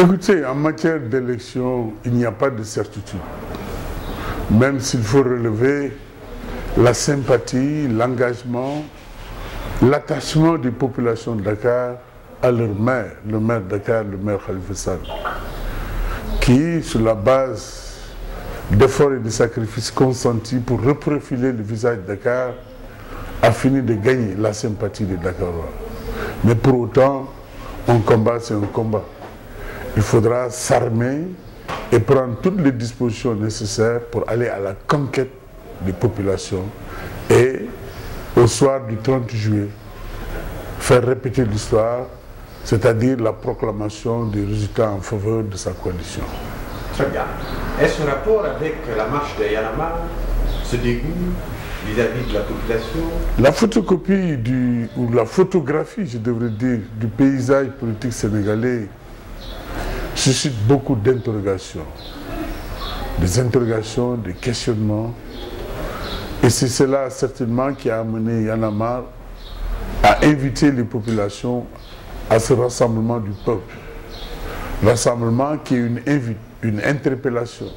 Écoutez, en matière d'élection, il n'y a pas de certitude. Même s'il faut relever la sympathie, l'engagement, l'attachement des populations de Dakar à leur maire, le maire de Dakar, le maire Khalifa Sall, qui, sur la base d'efforts et de sacrifices consentis pour reprofiler le visage de Dakar, a fini de gagner la sympathie des Dakarois. Mais pour autant, un combat, c'est un combat. Il faudra s'armer et prendre toutes les dispositions nécessaires pour aller à la conquête des populations et, au soir du 30 juillet, faire répéter l'histoire, c'est-à-dire la proclamation des résultats en faveur de sa coalition. Très bien. Est-ce un rapport avec la marche de Y'en a marre, ce dégoût vis-à-vis de la population? La photocopie ou la photographie, je devrais dire, du paysage politique sénégalais suscite beaucoup d'interrogations. Des interrogations, des questionnements. Et c'est cela certainement qui a amené Y'en a marre à inviter les populations à ce rassemblement du peuple. Rassemblement qui est une interpellation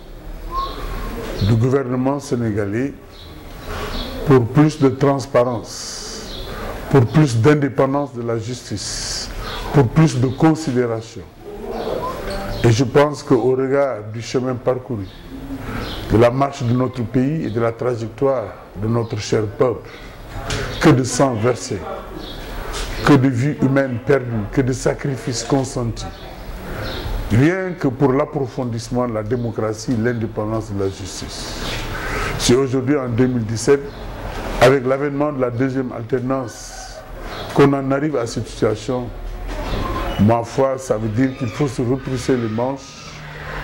du gouvernement sénégalais pour plus de transparence, pour plus d'indépendance de la justice, pour plus de considération. Et je pense qu'au regard du chemin parcouru, de la marche de notre pays et de la trajectoire de notre cher peuple, que de sang versé, que de vies humaines perdues, que de sacrifices consentis, rien que pour l'approfondissement de la démocratie, l'indépendance de la justice. Si aujourd'hui, en 2017, avec l'avènement de la deuxième alternance, qu'on en arrive à cette situation, ma foi, ça veut dire qu'il faut se retrousser les manches,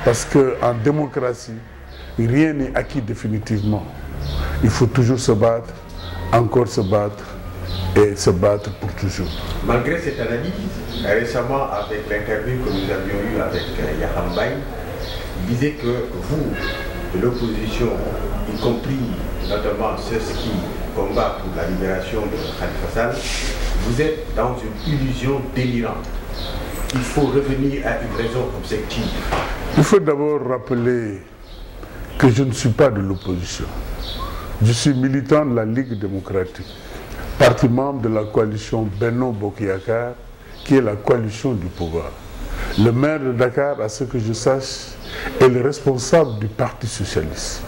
parce qu'en démocratie, rien n'est acquis définitivement. Il faut toujours se battre, encore se battre, et se battre pour toujours. Malgré cette analyse, récemment avec l'interview que nous avions eue avec Yakham Baye, il disait que vous, de l'opposition, y compris notamment ceux qui combattent pour la libération de Khalifa Sall, vous êtes dans une illusion délirante. Il faut revenir à une raison objective. Il faut d'abord rappeler que je ne suis pas de l'opposition. Je suis militant de la Ligue démocratique, parti membre de la coalition Benno Bokk Yakaar, qui est la coalition du pouvoir. Le maire de Dakar, à ce que je sache, est le responsable du Parti socialiste,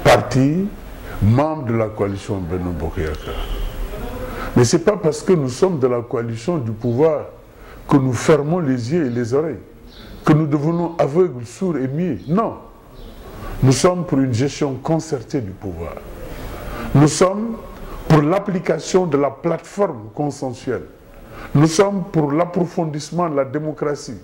parti membre de la coalition Benno Bokk Yakaar. Mais ce n'est pas parce que nous sommes de la coalition du pouvoir que nous fermons les yeux et les oreilles, que nous devenons aveugles, sourds et muets. Non. Nous sommes pour une gestion concertée du pouvoir. Nous sommes pour l'application de la plateforme consensuelle. Nous sommes pour l'approfondissement de la démocratie.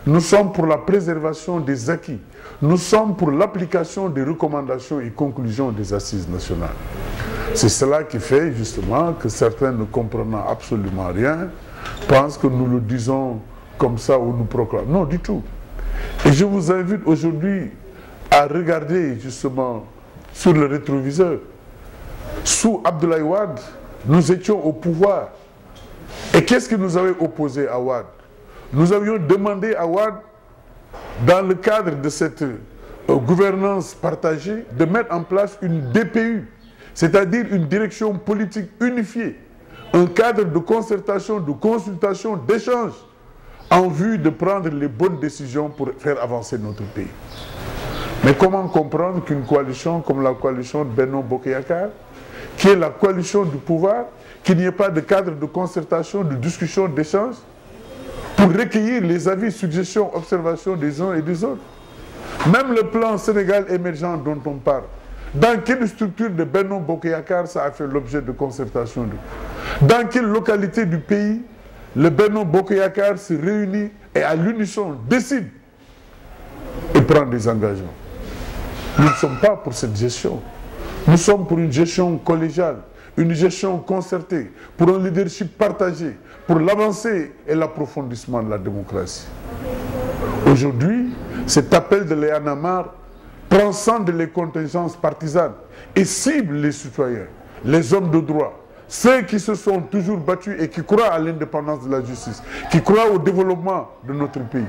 Nous sommes pour la préservation des acquis. Nous sommes pour l'application des recommandations et conclusions des assises nationales. C'est cela qui fait justement que certains, ne comprenant absolument rien, pensent que nous le disons comme ça ou nous proclamons. Non, du tout. Et je vous invite aujourd'hui à regarder justement sur le rétroviseur. Sous Abdoulaye Wade, nous étions au pouvoir. Et qu'est-ce qui nous avait opposé à Wade? Nous avions demandé à Wade, dans le cadre de cette gouvernance partagée, de mettre en place une DPU, c'est-à-dire une direction politique unifiée, un cadre de concertation, de consultation, d'échange, en vue de prendre les bonnes décisions pour faire avancer notre pays. Mais comment comprendre qu'une coalition comme la coalition de Benno Bokk Yakaar, qui est la coalition du pouvoir, qu'il n'y ait pas de cadre de concertation, de discussion, d'échange, pour recueillir les avis, suggestions, observations des uns et des autres? Même le plan Sénégal émergent dont on parle, dans quelle structure de Benno Bokk Yakaar ça a fait l'objet de concertation? Dans quelle localité du pays le Benno Bokk Yakaar se réunit et à l'unisson décide et prend des engagements? Nous ne sommes pas pour cette gestion. Nous sommes pour une gestion collégiale, une gestion concertée, pour un leadership partagé, pour l'avancée et l'approfondissement de la démocratie. Aujourd'hui, cet appel de Y'en a marre transcende les contingences partisanes et cible les citoyens, les hommes de droit, ceux qui se sont toujours battus et qui croient à l'indépendance de la justice, qui croient au développement de notre pays.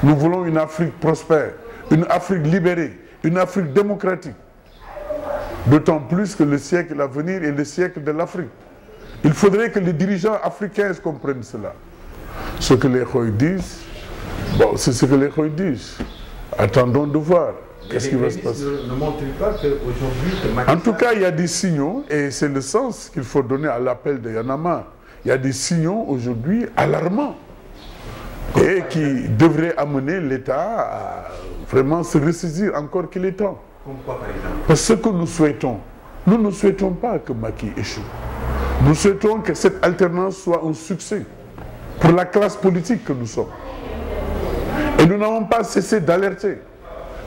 Nous voulons une Afrique prospère, une Afrique libérée, une Afrique démocratique. D'autant plus que le siècle à venir est le siècle de l'Afrique. Il faudrait que les dirigeants africains comprennent cela. Ce que les Khoïs disent, bon, c'est ce que les Khoïs disent. Attendons de voir. Qu'est-ce qui va se passer? Ne montre pas qu'aujourd'hui... En tout cas, il y a des signaux, et c'est le sens qu'il faut donner à l'appel de Y'en a marre. Il y a des signaux aujourd'hui alarmants et qui devraient amener l'État à vraiment se ressaisir encore qu'il est temps. Comme quoi, par exemple? Parce que ce que nous ne souhaitons pas que Macky échoue. Nous souhaitons que cette alternance soit un succès pour la classe politique que nous sommes. Et nous n'avons pas cessé d'alerter,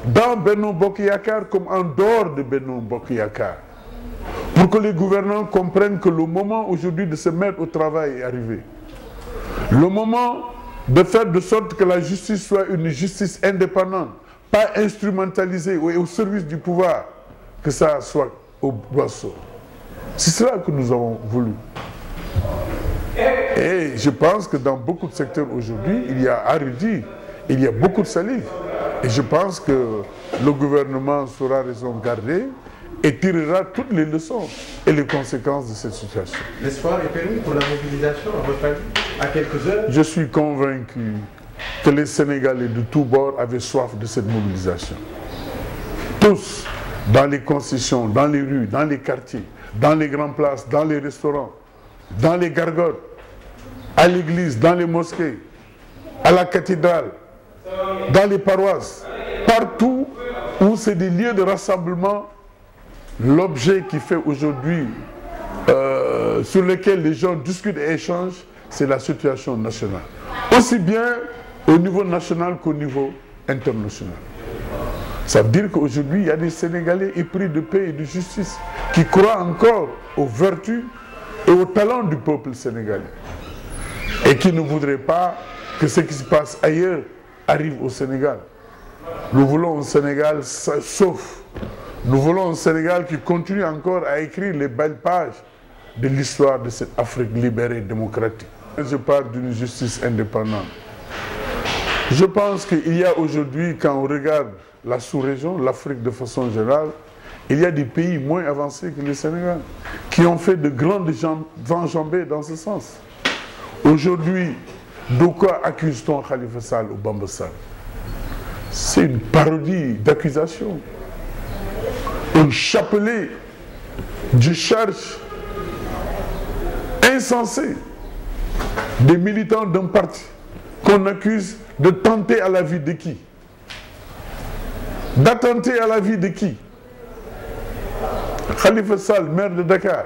dans Benno Bokk Yakaar comme en dehors de Benno Bokk Yakaar, pour que les gouvernants comprennent que le moment aujourd'hui de se mettre au travail est arrivé. Le moment de faire de sorte que la justice soit une justice indépendante, pas instrumentalisée ou au service du pouvoir, que ça soit au boisseau. C'est cela que nous avons voulu. Et je pense que dans beaucoup de secteurs aujourd'hui, il y a à redire, il y a beaucoup de salive. Et je pense que le gouvernement saura raison garder et tirera toutes les leçons et les conséquences de cette situation. L'espoir est permis pour la mobilisation, à votre avis, à quelques heures? Je suis convaincu que les Sénégalais de tous bords avaient soif de cette mobilisation. Tous, dans les concessions, dans les rues, dans les quartiers, dans les grandes places, dans les restaurants, dans les gargotes, à l'église, dans les mosquées, à la cathédrale, dans les paroisses, partout où c'est des lieux de rassemblement, l'objet qui fait aujourd'hui, sur lequel les gens discutent et échangent, c'est la situation nationale. Aussi bien au niveau national qu'au niveau international. Ça veut dire qu'aujourd'hui, il y a des Sénégalais épris de paix et de justice qui croient encore aux vertus et aux talents du peuple sénégalais et qui ne voudraient pas que ce qui se passe ailleurs arrive au Sénégal. Nous voulons un Sénégal sauf. Nous voulons un Sénégal qui continue encore à écrire les belles pages de l'histoire de cette Afrique libérée démocratique. Je parle d'une justice indépendante. Je pense qu'il y a aujourd'hui, quand on regarde la sous-région, l'Afrique de façon générale, il y a des pays moins avancés que le Sénégal, qui ont fait de grandes enjambées dans ce sens. Aujourd'hui, de quoi accuse-t-on Khalifa Sall ou Bamba Sall? C'est une parodie d'accusation. Un chapelet de charges insensées des militants d'un parti qu'on accuse de tenter à la vie de qui? D'attenter à la vie de qui? Khalifa Sall, maire de Dakar,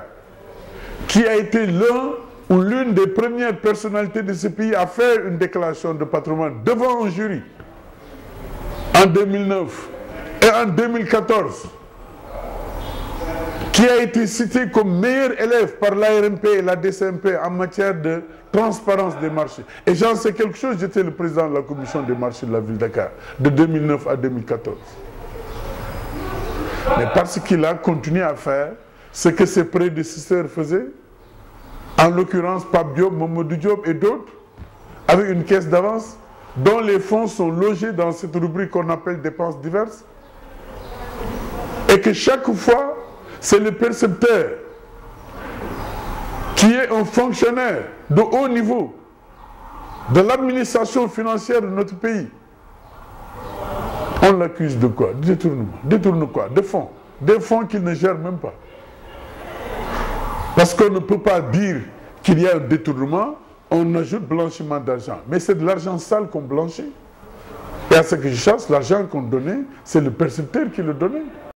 qui a été l'un ou l'une des premières personnalités de ce pays à faire une déclaration de patrimoine devant un jury en 2009 et en 2014, qui a été cité comme meilleur élève par l'ARMP et la DCMP en matière de transparence des marchés. Et j'en sais quelque chose, j'étais le président de la commission des marchés de la ville de Dakar, de 2009 à 2014. Mais parce qu'il a continué à faire ce que ses prédécesseurs faisaient, en l'occurrence Pape Diop, Mamadou Diop et d'autres, avec une caisse d'avance, dont les fonds sont logés dans cette rubrique qu'on appelle dépenses diverses, et que chaque fois, c'est le percepteur qui est un fonctionnaire de haut niveau de l'administration financière de notre pays. On l'accuse de quoi? De détournement. Détourne quoi? De fonds. Des fonds qu'il ne gère même pas. Parce qu'on ne peut pas dire qu'il y a un détournement, on ajoute blanchiment d'argent. Mais c'est de l'argent sale qu'on blanchit. Et à ce que je chasse, l'argent qu'on donnait, c'est le percepteur qui le donnait.